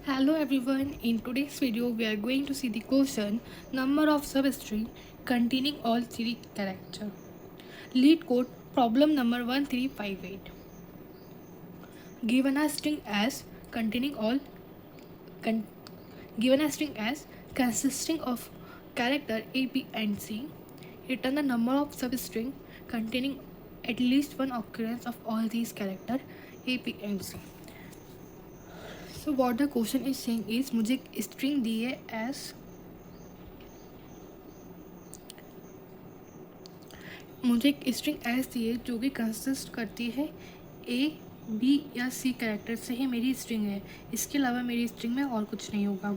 Hello everyone, in today's video we are going to see the question number of substring containing all three character. Lead code problem number 1358. Given a string as containing all con- given a string as consisting of character A, B and C, return the number of substring containing at least one occurrence of all these character A, B and C. So what the question is saying is मुझे एक string दी है as मुझे एक string S दी है जो कि consist करती है ए बी या सी कैरेक्टर से ही मेरी स्ट्रिंग है। इसके अलावा मेरी स्ट्रिंग में और कुछ नहीं होगा।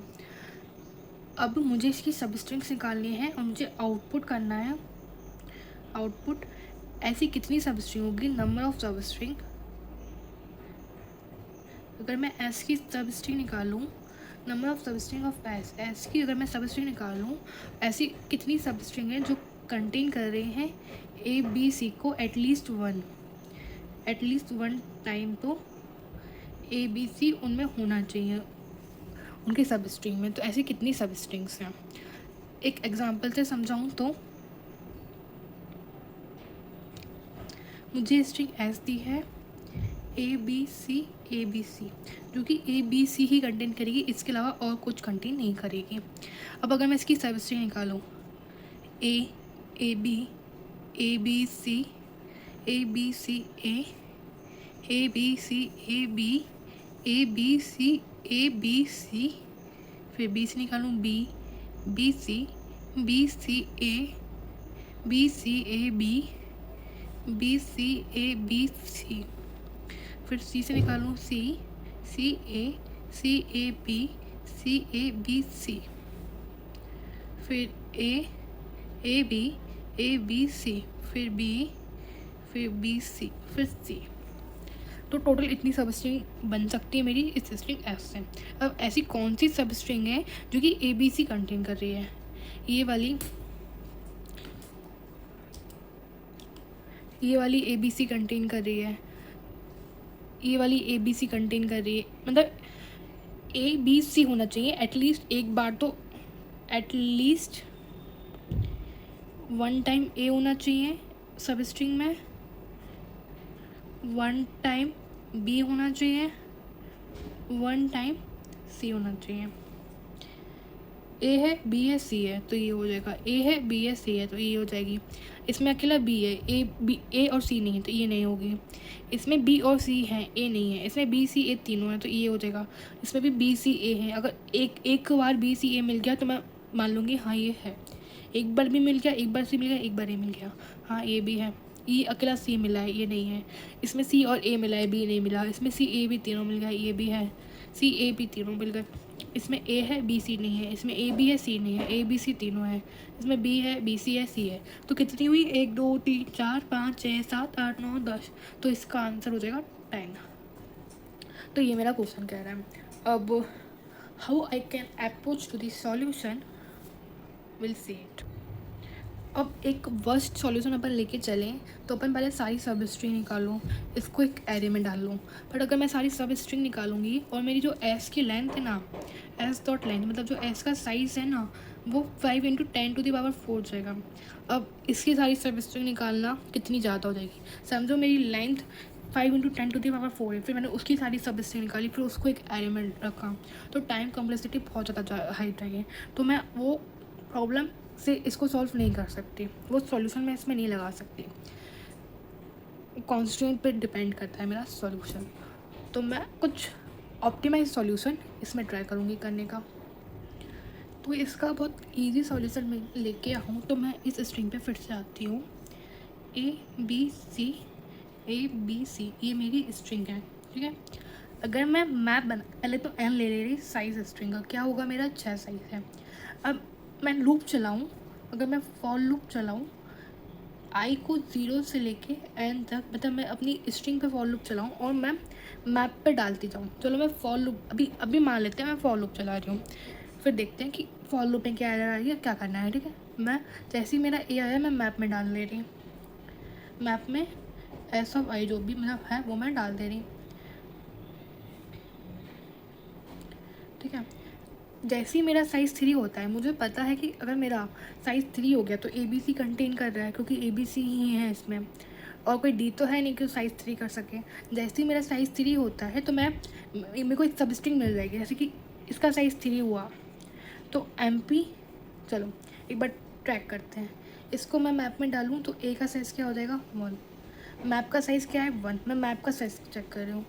अब मुझे इसकी सब स्ट्रिंग्स निकालनी है और मुझे आउटपुट करना है। आउटपुट ऐसी कितनी सब स्ट्रिंग होगी, नंबर ऑफ सब स्ट्रिंग। अगर मैं एस की सब स्ट्रिंग निकालूँ, नंबर ऑफ सब स्ट्रिंग ऑफ एस की अगर मैं सब स्ट्रिंग निकालूँ, ऐसी कितनी सब स्ट्रिंग है जो कंटेन कर रहे हैं ए बी सी को एटलीस्ट वन टाइम तो ए बी सी उनमें होना चाहिए उनकी सब स्ट्रिंग में। तो ऐसी कितनी सब स्ट्रिंग्स हैं, एक एग्जांपल से समझाऊँ तो मुझे स्ट्रिंग एस दी है ए बी सी जो कि ए बी सी ही कंटेन करेगी, इसके अलावा और कुछ कंटेन नहीं करेगी। अब अगर मैं इसकी सब स्ट्रिंग निकालूँ A B C A B C A B C A B C, फिर बी से निकालूँ B C A B C, फिर सी से निकालूँ सी ए बी सी, फिर ए बी सी, फिर बी सी, फिर सी। तो टोटल इतनी सब स्ट्रिंग बन सकती है मेरी इस स्ट्रिंग एस से। अब ऐसी कौन सी सब स्ट्रिंग है जो कि ए बी सी कंटेन कर रही है? ये वाली ए बी सी कंटेन कर रही है, ये वाली ए बी सी कंटेन कर रही है। मतलब ए बी सी होना चाहिए एटलीस्ट एक बार, तो एटलीस्ट वन टाइम ए होना चाहिए सब स्ट्रिंग में, वन टाइम बी होना चाहिए, वन टाइम सी होना चाहिए। ए है बी है सी है तो ये हो जाएगा, ए है बी है सी है तो ये हो जाएगी। इसमें अकेला बी है, ए और सी नहीं है तो ये नहीं होगी। इसमें बी और सी है, ए नहीं है। इसमें बी सी ए तीनों है तो ये हो जाएगा। इसमें भी बी सी ए है। अगर एक बार बी सी ए मिल गया तो मैं मान लूँगी हाँ ये है। एक बार भी मिल गया, एक बार सी मिल गया, एक बार ए मिल गया, हाँ ये भी है। ये अकेला सी मिला है, ये नहीं है। इसमें सी और ए मिला है, बी नहीं मिला। इसमें सी ए भी तीनों मिल गया, ये भी है। सी ए भी तीनों मिल गए। इसमें ए है बी सी नहीं है, इसमें ए बी है सी नहीं है, ए बी सी तीनों है। इसमें बी है बी सी है सी है। तो कितनी हुई, 1 2 3 4 5 6 7 8 9 10। तो इसका आंसर हो जाएगा 10। तो ये मेरा क्वेश्चन कह रहा है। अब how I can approach to the solution, will see it. अब एक वर्स्ट सॉल्यूशन अपन लेके चलें तो अपन पहले सारी सब स्ट्रिंग निकालूँ, इसको एक एरे में डाल लूँ। बट अगर मैं सारी सब स्ट्रिंग निकालूंगी और मेरी जो एस की लेंथ है ना, एस डॉट लेंथ मतलब जो एस का साइज़ है ना, वो 5 × 10⁴ जाएगा। अब इसकी सारी सब स्ट्रिंग निकालना कितनी ज़्यादा हो जाएगी। समझो मेरी लेंथ 5 × 10⁴ है, फिर मैंने उसकी सारी सब स्ट्रिंग निकाली, फिर उसको एक एरे में रखा, तो टाइम कॉम्प्लेक्सिटी बहुत ज़्यादा हाई जाएगी। तो मैं वो प्रॉब्लम से इसको सॉल्व नहीं कर सकती, वो सॉल्यूशन मैं इसमें नहीं लगा सकती। कॉन्स्टेंट पे डिपेंड करता है मेरा सॉल्यूशन। तो मैं कुछ ऑप्टिमाइज सॉल्यूशन इसमें ट्राई करूँगी करने का। तो इसका बहुत इजी सॉल्यूशन मैं लेके आऊँ तो मैं इस स्ट्रिंग पे फिर से आती हूँ। ए बी सी ये मेरी स्ट्रिंग है, ठीक है। अगर मैं मैप बना, पहले तो एन ले रही साइज़ स्ट्रिंग का, क्या होगा मेरा 6 साइज़ है। अब मैं लूप चलाऊँ, अगर मैं फॉर लूप चलाऊँ आई को 0 से लेके एन तक, मतलब मैं अपनी स्ट्रिंग पे फॉर लूप चलाऊँ और मैं मैप पे डालती जाऊँ। चलो मैं फॉर लूप अभी मान लेते हैं मैं फॉर लूप चला रही हूँ, फिर देखते हैं कि फॉर लूप में क्या एरर आ रही है, क्या करना है, ठीक है। मैं जैसे ही मेरा ए आया मैं मैप में डाल ले रही हूँ, मैप में एस ऑफ आई जो भी मतलब है वो मैं डाल दे रही हूँ, ठीक है। जैसे ही मेरा साइज़ 3 होता है, मुझे पता है कि अगर मेरा साइज़ 3 हो गया तो ए बी सी कंटेन कर रहा है, क्योंकि ए बी सी ही है इसमें, और कोई डी तो है नहीं कि साइज़ 3 कर सके। जैसे ही मेरा साइज़ 3 होता है तो मेरे को एक सब स्ट्रिंग मिल जाएगी, जैसे कि इसका साइज़ 3 हुआ तो एम पी, चलो एक बार ट्रैक करते हैं। इसको मैं मैप में डालूँ तो ए का साइज़ क्या हो जाएगा 1, मैप का साइज़ क्या है 1, मैं मैप का साइज़ चेक कर रही हूँ,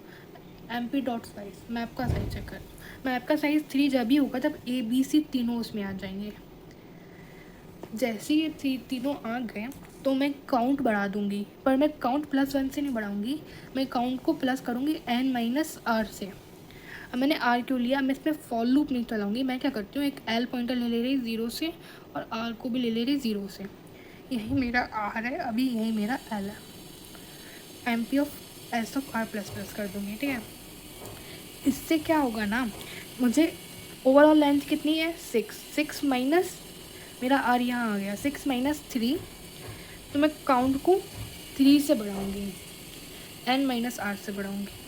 M P dot size map का साइज़ चेक कर रही हूँ। मैप का साइज़ 3 जब भी होगा तब ए बी सी तीनों उसमें आ जाएंगे। जैसे ये तीनों आ गए तो मैं काउंट बढ़ा दूंगी, पर मैं काउंट +1 से नहीं बढ़ाऊंगी, मैं काउंट को प्लस करूँगी n-r से। अब मैंने r क्यों लिया, मैं इसमें फॉर लूप नहीं चलाऊंगी, मैं क्या करती हूँ एक l पॉइंटर ले रही 0 से और r को भी ले रही 0 से। यही मेरा r है, अभी यही मेरा l है। M P of S of r plus plus कर दूँगी, ठीक है। इससे क्या होगा ना, मुझे ओवरऑल लेंथ कितनी है 6 माइनस मेरा r यहाँ आ गया 6 माइनस 3, तो मैं काउंट को 3 से बढ़ाऊँगी, n-r से बढ़ाऊँगी।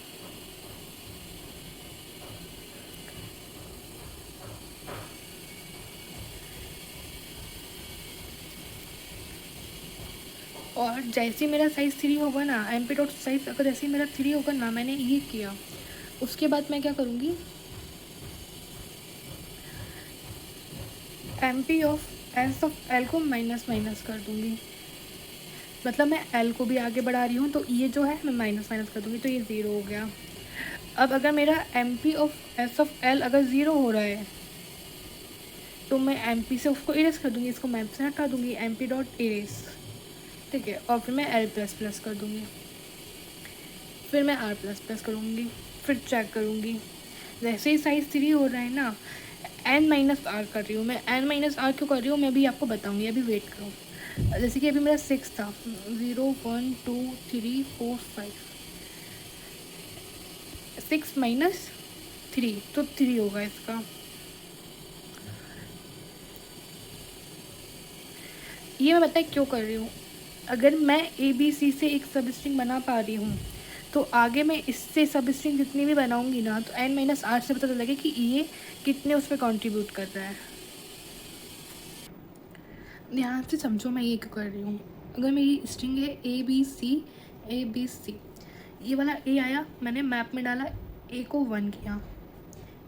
और जैसे ही मेरा साइज़ 3 होगा ना, एम पी डॉट साइज़ अगर जैसे ही मेरा 3 होगा ना, मैंने ये किया, उसके बाद मैं क्या करूँगी, M P of S of L को माइनस माइनस कर दूँगी, मतलब मैं एल को भी आगे बढ़ा रही हूँ, तो ये जो है मैं माइनस माइनस कर दूँगी, तो ये 0 हो गया। अब अगर मेरा M P of S of L अगर 0 हो रहा है तो मैं एम पी से उसको इरेज कर दूँगी, इसको मैप से हटा दूँगी, एम पी डॉट इरेज, ठीक है। और फिर मैं एल प्लस प्लस कर दूँगी, फिर मैं आर प्लस प्लस करूँगी, फिर चेक करूँगी। जैसे ही साइज़ 3 हो रहा है ना, n-r कर रही हूँ मैं, n-r क्यों कर रही हूँ मैं भी आपको बताऊँगी, अभी वेट करो। जैसे कि अभी मेरा 6 था, 0 1 2 3 4 5, 6 माइनस 3 तो 3 होगा इसका। ये मैं बताए क्यों कर रही हूँ, अगर मैं ए बी सी से एक सब स्ट्रिंग बना पा रही हूँ तो आगे मैं इससे सब स्ट्रिंग जितनी भी बनाऊँगी ना, तो n-r से पता चलेगा कि ये कितने उस पर कॉन्ट्रीब्यूट कर रहा है। ध्यान से समझो मैं ये क्यों कर रही हूँ। अगर मेरी स्ट्रिंग है ए बी सी, ये वाला ए आया, मैंने मैप में डाला, ए को 1 किया,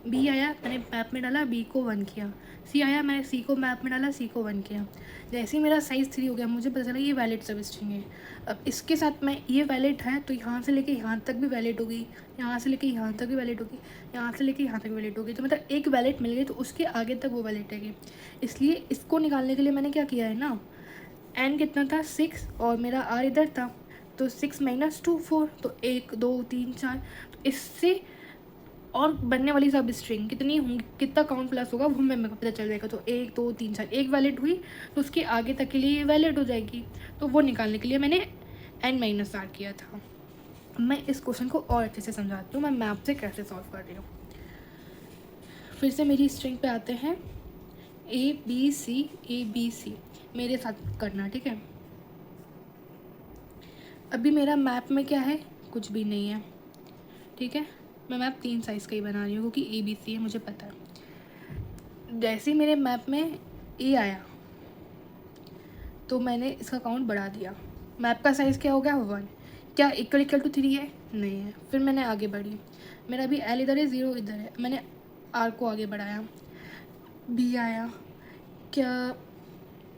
बी आया, मैंने मैप में डाला, बी को 1 किया, सी आया, मैंने सी को मैप में डाला, सी को 1 किया। जैसे ही मेरा साइज़ 3 हो गया, मुझे पता चला ये वैलिड सब स्ट्रिंग है। अब इसके साथ मैं ये वैलिड है तो यहाँ से लेके यहाँ तक भी वैलिड होगी, यहाँ से लेके यहाँ तक भी वैलिड होगी, यहाँ से लेके यहाँ तक वैलिड होगी, तो मतलब एक वैलिड मिल गई तो उसके आगे तक वो वैलिड रहेगी। इसलिए इसको निकालने के लिए मैंने क्या किया है ना, एन कितना था 6 और मेरा आर इधर था, तो 6 माइनस 2 4, तो 1 2 3 4, तो इससे और बनने वाली सब स्ट्रिंग कितनी होंगी, कितना काउंट प्लस होगा वो मेरे को पता चल जाएगा। तो 1 2 3 4, एक वैलिड हुई तो उसके आगे तक के लिए ये वैलिड हो जाएगी, तो वो निकालने के लिए मैंने n-r किया था। मैं इस क्वेश्चन को और अच्छे से समझाती हूँ, मैं मैप से कैसे सॉल्व कर रही हूँ। फिर से मेरी स्ट्रिंग पे आते हैं, ए बी सी मेरे साथ करना, ठीक है। अभी मेरा मैप में क्या है, कुछ भी नहीं है, ठीक है। मैं मैप 3 साइज़ का ही बना रही हूँ क्योंकि ए बी सी है, मुझे पता है। जैसे ही मेरे मैप में ए आया तो मैंने इसका काउंट बढ़ा दिया, मैप का साइज़ क्या हो गया 1, क्या इक्वल टू 3 है, नहीं है। फिर मैंने आगे बढ़ी, मेरा भी एल इधर है 0 इधर है, मैंने आर को आगे बढ़ाया, बी आया, क्या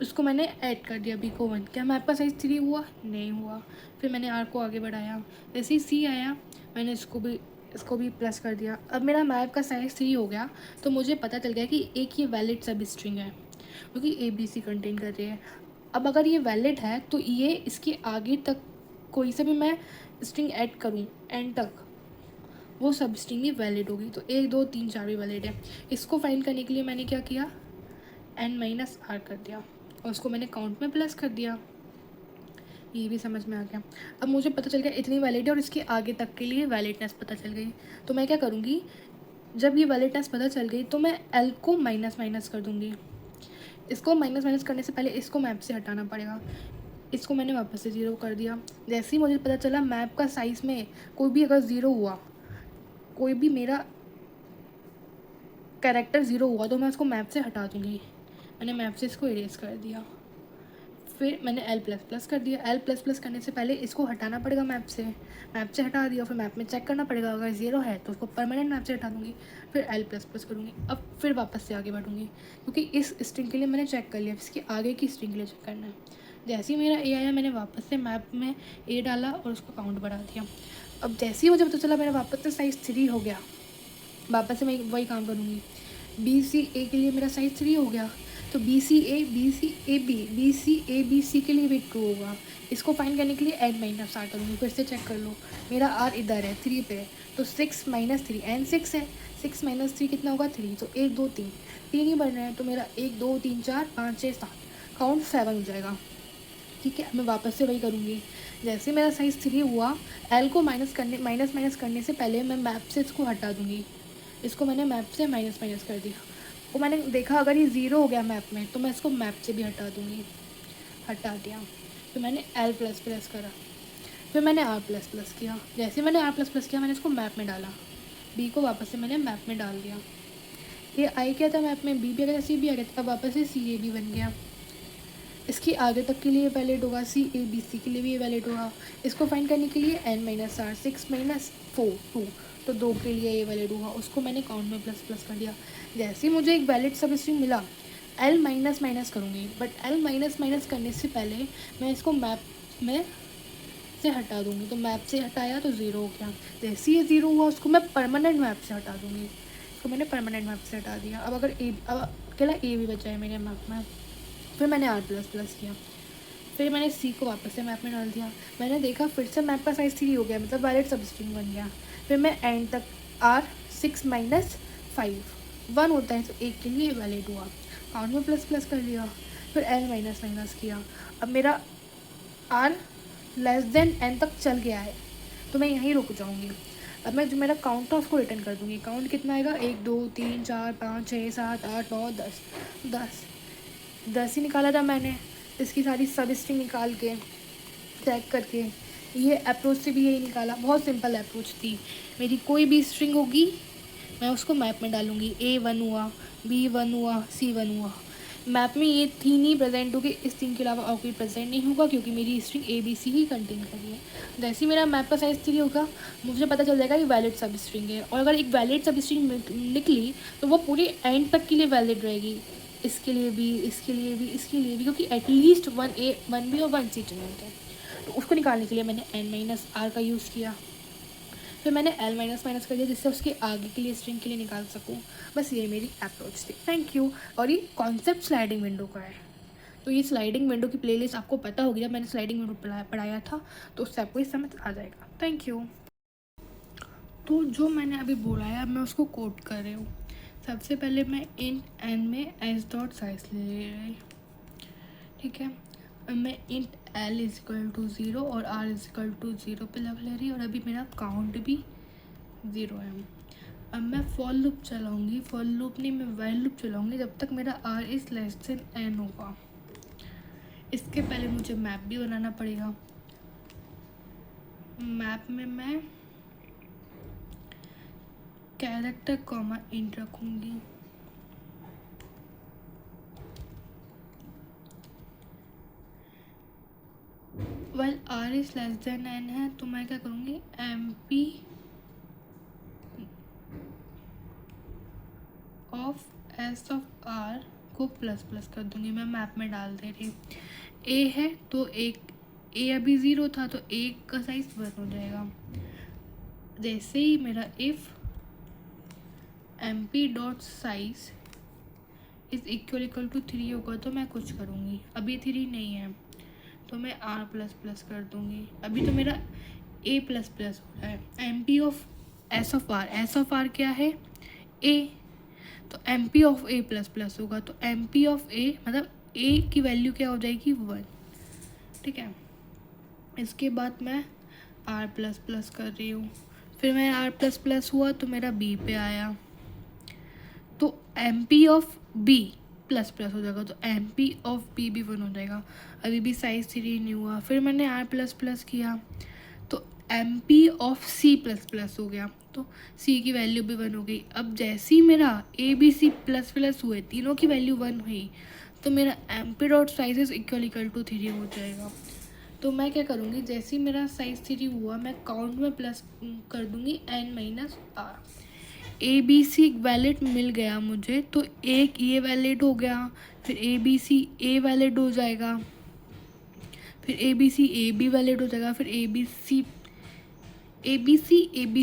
उसको मैंने ऐड कर दिया, बी को 1, क्या मैप का साइज़ 3 हुआ, नहीं हुआ। फिर मैंने आर को आगे बढ़ाया, जैसे ही सी आया मैंने इसको भी प्लस कर दिया। अब मेरा मैप का साइज़ 3 हो गया तो मुझे पता चल गया कि एक ये वैलिड सब स्ट्रिंग है क्योंकि ए बी सी कंटेन कर रही है। अब अगर ये वैलिड है तो ये इसके आगे तक कोई से भी मैं स्ट्रिंग ऐड करूँ एंड तक, वो सब स्ट्रिंग ही वैलिड होगी। तो 1 2 3 4 भी वैलिड है। इसको फाइंड करने के लिए मैंने क्या किया, n-r कर दिया और उसको मैंने काउंट में प्लस कर दिया, ये भी समझ में आ गया। अब मुझे पता चल गया इतनी वैलिड है और इसके आगे तक के लिए वैलिडनेस पता चल गई। तो मैं क्या करूँगी, जब ये वैलिडनेस पता चल गई तो मैं एल को माइनस माइनस कर दूँगी। इसको माइनस माइनस करने से पहले इसको मैप से हटाना पड़ेगा, इसको मैंने वापस से 0 कर दिया। जैसे ही मुझे पता चला मैप का साइज़ में कोई भी अगर 0 हुआ, कोई भी मेरा कैरेक्टर 0 हुआ तो मैं उसको मैप से हटा दूँगी। मैंने मैप से इसको इरेज कर दिया। फिर मैंने L++ कर दिया। L++ करने से पहले इसको हटाना पड़ेगा मैप से हटा दिया। फिर मैप में चेक करना पड़ेगा, अगर 0 है तो उसको परमानेंट मैप से हटा दूँगी। फिर L++ करूँगी। अब फिर वापस से आगे बढ़ूँगी, क्योंकि इस स्ट्रिंग के लिए मैंने चेक कर लिया, इसके आगे की स्ट्रिंग के लिए चेक करना है। जैसे ही मेरा A आया, मैंने वापस से मैप में A डाला और उसको काउंट बढ़ा दिया। अब जैसे ही मुझे पता चला मेरा वापस से साइज़ 3 हो गया, वापस से मैं वही काम करूँगी। BCA के लिए मेरा साइज़ 3 हो गया, तो BCAB के लिए भी ट्रू होगा। इसको फाइंड करने के लिए n-r करूँगी। फिर से चेक कर लो, मेरा r इधर है, 3 पे है, तो 6 - 3 n 6 है। 6 - 3 कितना होगा? 3। तो 1 2 3 ही बन रहे हैं, तो मेरा 1 2 3 4 5 6 7 काउंट 7 हो जाएगा। ठीक है, मैं वापस से वही करूँगी। जैसे मेरा साइज़ 3 हुआ, L को माइनस करने से पहले मैं मैप से इसको हटा दूँगी। इसको मैंने मैप से माइनस कर दिया। वो मैंने देखा अगर ये 0 हो गया मैप में, तो मैं इसको मैप से भी हटा दूँगी। हटा दिया। फिर मैंने L++ करा। फिर मैंने R++ किया। जैसे मैंने R++ किया, मैंने इसको मैप में डाला। B को वापस से मैंने मैप में डाल दिया। ये I क्या था मैप में, B भी आ गया, C भी आ गया था, अब वापस से CAB बन गया। इसकी आगे तक के लिए वैलिड होगा, CABC के लिए भी ये वैलिड होगा। इसको फाइंड करने के लिए n-r 6 - 4 2, तो 2 के लिए ये वैलिड होगा। उसको मैंने काउंट में ++ कर दिया। जैसे ही मुझे एक वैलिड सब स्ट्रिंग मिला, L करूँगी, बट L करने से पहले मैं इसको मैप में से हटा दूँगी। तो मैप से हटाया तो 0 हो गया। जैसे ही ये 0 हुआ, उसको मैं परमानेंट मैप से हटा दूँगी। इसको मैंने परमानेंट मैप से हटा दिया। अब अकेला A भी बचा है मेरे मैप में। फिर मैंने R++ किया। फिर मैंने C को वापस से मैप में डाल दिया। मैंने देखा फिर से मैप का साइज़ 3 हो गया, मतलब वैलिड सब स्ट्रिंग बन गया। फिर मैं एंड तक R 6 - 5 1 होता है, तो 1 के लिए वैलिड हुआ। काउंट में ++ कर लिया। फिर L - किया। अब मेरा R n तक चल गया है, तो मैं यहीं रुक जाऊँगी। अब मैं जो मेरा काउंट था उसको रिटर्न कर दूँगी। काउंट कितना आएगा? 1 2 3 4 5 6 7 8 9 10 10 ही निकाला था मैंने। इसकी सारी सब स्ट्रिंग निकाल के चेक करके, ये अप्रोच से भी यही निकाला। बहुत सिंपल अप्रोच थी। मेरी कोई भी स्ट्रिंग होगी, मैं उसको मैप में डालूँगी। A1 हुआ, B1 हुआ, C1 हुआ। मैप में ये 3 ही प्रेजेंट होगी, इस 3 के अलावा और कोई प्रेजेंट नहीं होगा, क्योंकि मेरी स्ट्रिंग ABC ही कंटेन कर रही है। जैसे ही मेरा मैप का साइज़ 3 होगा, मुझे पता चल जाएगा ये वैलिड सब स्ट्रिंग है। और अगर एक वैलिड सब स्ट्रिंग निकली, तो वो पूरी एंड तक के लिए वैलिड रहेगी। इसके लिए भी, इसके लिए भी, इसके लिए भी, क्योंकि एटलीस्ट 1A 1B और 1C चाहिए है। तो उसको निकालने के लिए मैंने n-r का यूज़ किया। फिर मैंने L- कर दिया, जिससे उसके आगे के लिए स्ट्रिंग के लिए निकाल सकूँ। बस ये मेरी अप्रोच थी। Thank you. और ये कॉन्सेप्ट स्लाइडिंग विंडो का है। तो ये स्लाइडिंग विंडो की प्लेलिस्ट आपको पता होगी, जब मैंने स्लाइडिंग विंडो पढ़ाया था, तो उससे आपको ये समझ आ जाएगा। Thank you. तो जो मैंने अभी बोला है, अब मैं उसको कोड कर रही हूँ। सबसे पहले मैं int n में s.size ले रही, ठीक है। अब मैं int l = 0 और r = 0 पे लग ले रही, और अभी मेरा काउंट भी 0 है। अब मैं फॉर लूप चलाऊँगी, फॉर लूप नहीं, मैं वाइल लूप चलाऊँगी जब तक मेरा r n होगा। इसके पहले मुझे मैप भी बनाना पड़ेगा। मैप में मैं कैरेक्टर कॉमा int रखूँगी। वाइल r n है, तो मैं क्या करूँगी, MP of s of r को ++ कर दूँगी। मैं मैप में डाल दे रही। A है तो A अभी 0 था, तो 1 का साइज़ 1 हो जाएगा। जैसे ही मेरा इफ़ MP.size = 3 होगा, तो मैं कुछ करूँगी। अभी 3 नहीं है, तो मैं R++ कर दूँगी। अभी तो मेरा A++ हो रहा है। MP of S of R क्या है? A, तो MP ऑफ A++ होगा, तो MP ऑफ A मतलब A की वैल्यू क्या हो जाएगी? 1, ठीक है। इसके बाद मैं R++ कर रही हूँ। फिर मैं R++ हुआ तो मेरा B पे आया, तो MP ऑफ B ++ हो जाएगा, तो MP ऑफ B भी 1 हो जाएगा। अभी भी साइज़ 3 नहीं हुआ। फिर मैंने R++ किया, तो M P of C plus plus हो गया, तो सी की वैल्यू भी 1 हो गई। अब जैसे ही मेरा A B C plus plus हुए, तीनों की वैल्यू 1 हुई, तो मेरा M P dot size is equal to 3 हो जाएगा। तो मैं क्या करूँगी, जैसे ही मेरा साइज 3 हुआ, मैं काउंट में प्लस कर दूँगी n minus R. A B C valid मिल गया मुझे, तो एक ये वैलिड हो गया, फिर A B C a valid हो जाएगा, फिर A B C A B valid हो जाएगा, फिर ए बी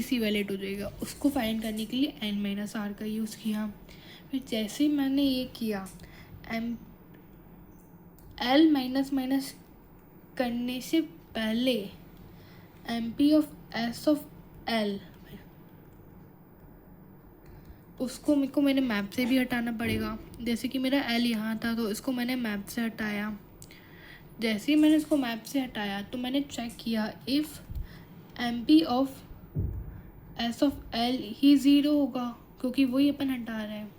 सी वैलिड हो जाएगा। उसको फाइंड करने के लिए n माइनस आर का यूज़ किया। फिर जैसे ही मैंने ये किया, एम एल माइनस माइनस करने से पहले M P of S of L, उसको मेरे को मेरे मैप से भी हटाना पड़ेगा। जैसे कि मेरा एल यहाँ था, तो इसको मैंने मैप से हटाया। जैसे ही मैंने इसको मैप से हटाया, तो मैंने चेक किया if M P of S of L ही 0 होगा, क्योंकि वही अपन हटा रहे हैं।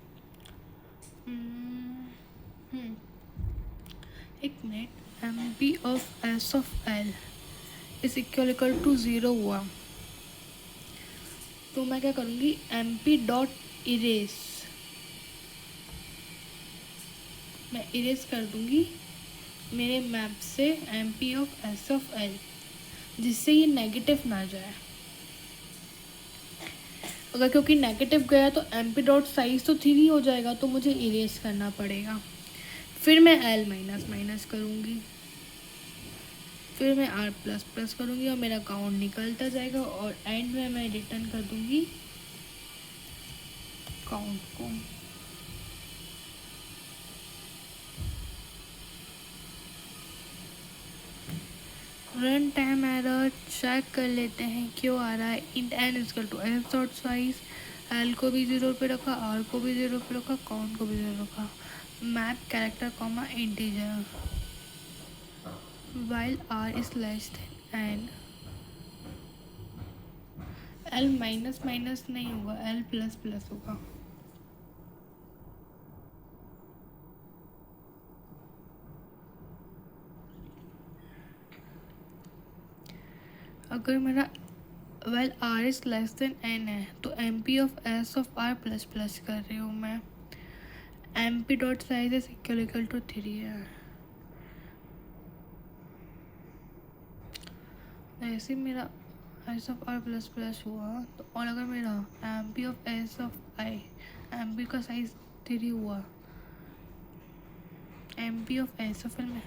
एक minute, M P of S of L is equal to 0 हुआ, तो मैं क्या करूँगी, एम पी डॉट इरेज, मैं इरेज कर दूँगी मेरे मैप से M P of S of L, जिससे ये नेगेटिव ना जाए। अगर क्योंकि नेगेटिव गया तो एम पी डॉट साइज तो 3 हो जाएगा, तो मुझे इरेज करना पड़ेगा। फिर मैं एल माइनस माइनस करूँगी, फिर मैं आर प्लस प्लस करूँगी, और मेरा काउंट निकलता जाएगा, और एंड में मैं रिटर्न कर दूँगी काउंट को। रन टाइम एरर चेक कर लेते हैं क्यों आ रहा है। Int N equal to S dot size, L को भी 0 पे रखा, आर को भी 0 पे रखा, काउंट को भी 0 रखा, map character comma integer, while R is less than N. L minus minus नहीं होगा, एल प्लस प्लस होगा। अगर मेरा while R is less than N है, तो M P of S of R plus plus कर रही हूँ मैं। M P dot size is equal to 3 है। ऐसे मेरा S of R plus plus हुआ, तो और अगर मेरा M P of S of I, M P का साइज 3 हुआ, M P of S of L में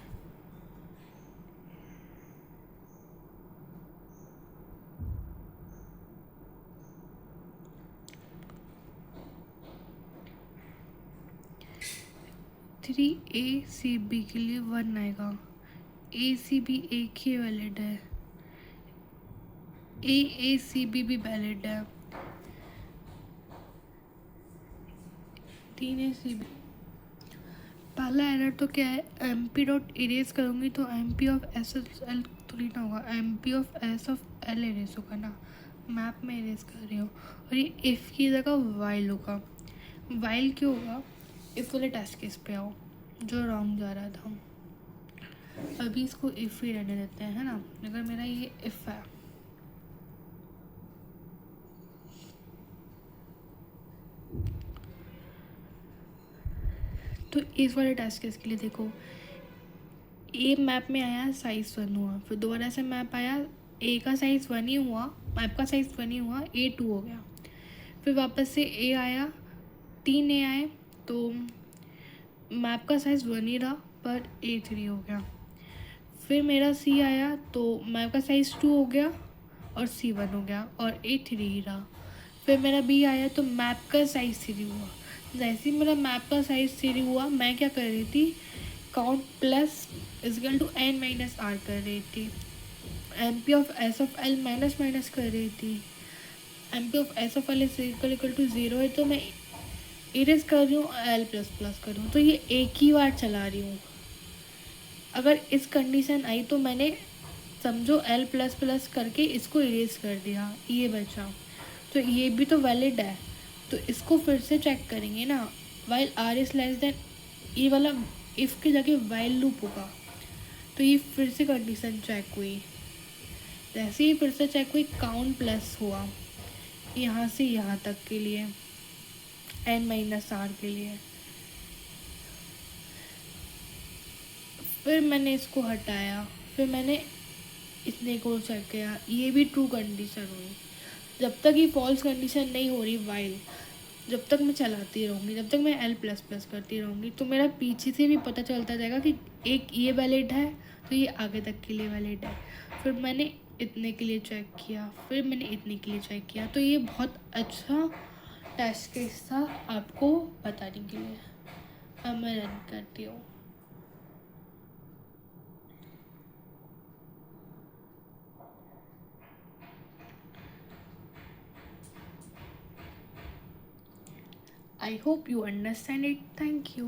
थ्री ए सी बी के लिए 1 आएगा। ए सी बी एक ही वैलिड है, ए सी बी भी वैलिड है, 3 ए सी बी। पहला एरर तो क्या है, एम पी डॉट इरेज करूँगी तो M P of S L थोड़ी ना होगा, M P of S of L erase होगा ना, मैप में इरेज कर रही हूँ। और ये इफ़ की जगह वाइल होगा। वाइल क्यों होगा, इस वाले टेस्ट केस पे आओ जो रॉन्ग जा रहा था। अभी इसको इफ़ ही रहने देते हैं, है ना। अगर मेरा ये इफ़ है, तो इस वाले टेस्ट केस के लिए देखो, ए मैप में आया साइज 1 हुआ, फिर दोबारा से मैप आया, ए का साइज़ 1 ही हुआ, मैप का साइज़ 1 ही हुआ, ए 2 हो गया। फिर वापस से ए आया, 3 ए आए, तो मैप का साइज़ 1 ही रहा, पर ए 3 हो गया। फिर मेरा सी आया, तो मैप का साइज़ 2 हो गया और सी 1 हो गया, और ए 3 ही रहा। फिर मेरा बी आया, तो मैप का साइज़ 3 हुआ। जैसे ही मेरा मैप का साइज़ 3 हुआ, मैं क्या कर रही थी, count plus equal to N minus R कर रही थी। M P of S of L minus minus कर रही थी। M P of S of L equal to 0 है, तो मैं इरेज कर रही हूँ, एल प्लस प्लस कर रही हूँ, तो ये एक ही बार चला रही हूँ। अगर इस कंडीशन आई तो मैंने समझो एल प्लस प्लस करके इसको इरेज कर दिया, ये बचा, तो ये भी तो वैलिड है। तो इसको फिर से चेक करेंगे ना, while R is less than, ये वाला इफ़ की जगह वाइल लूप होगा, तो ये फिर से कंडीशन चेक हुई। जैसे ही फिर से चेक हुई, काउंट प्लस हुआ यहाँ से यहाँ तक के लिए, n-r के लिए। फिर मैंने इसको हटाया, फिर मैंने इतने को चेक किया, ये भी ट्रू कंडीशन हुई। जब तक ये फॉल्स कंडीशन नहीं हो रही वाइल, जब तक मैं चलाती रहूँगी, जब तक मैं l++ करती रहूँगी, तो मेरा पीछे से भी पता चलता जाएगा कि एक ये वैलिड है तो ये आगे तक के लिए वैलिड है। फिर मैंने इतने के लिए चेक किया, फिर मैंने इतने के लिए चेक किया। तो ये बहुत अच्छा टेस्ट केस था आपको बताने के लिए। अब मैं रन करती हूँ। I hope you understand it. Thank you.